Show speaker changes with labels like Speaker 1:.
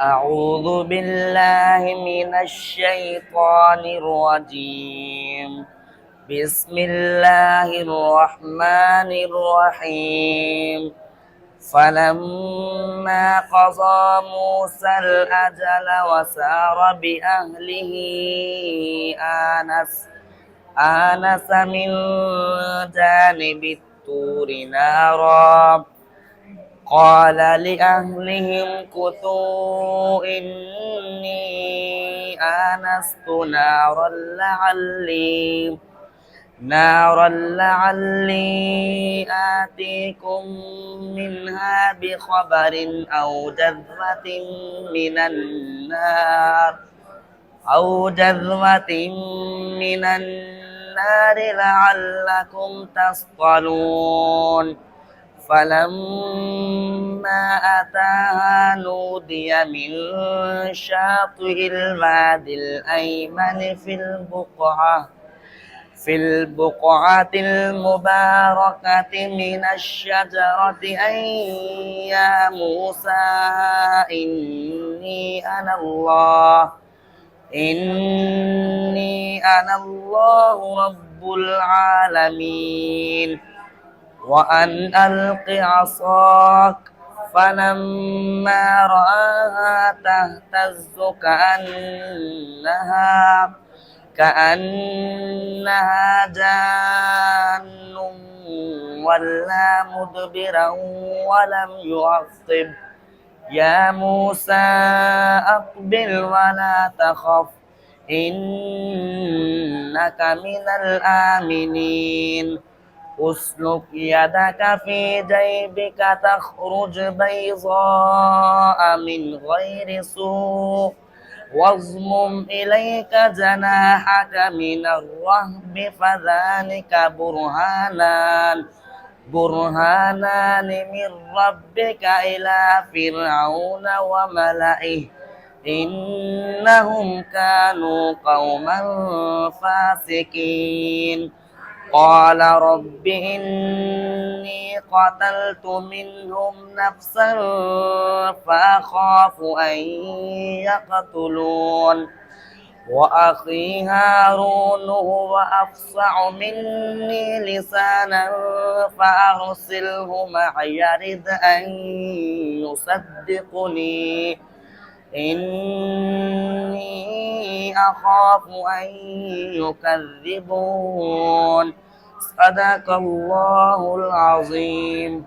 Speaker 1: أعوذ بالله من الشيطان الرجيم. بسم الله الرحمن الرحيم. فلما قضى موسى الأجل وسار بأهله آنس من جانب الطور نارا قال لأهلهم كثوا إني آنست نارا لعلي آتيكم منها بخبر أو جذوة من النار لعلكم تصطلون. فلما أتاها نودي من شاطئ الوادي الأيمن في البقعة المباركة من الشجرة أن يا موسى إني أنا الله رب العالمين وأن ألق عصاك. فلما رآها تهتز كأنها جان ولا مدبرا ولم يعقب. يا موسى أقبل ولا تخف إنك من الآمنين. اسلك يدك في جيبك تخرج بيضاء من غير سوء واضمم إليك جناحك من الرهب فذلك برهانان من ربك إلى فرعون وملئه إنهم كانوا قوما فاسقين. قال رب إني قتلت منهم نفسا فأخاف أن يقتلون وأخي هارون هو أفصح مني لسانا فأرسله معي يرد أن يصدقني إني أخاف أن يكذبون. صدق الله العظيم.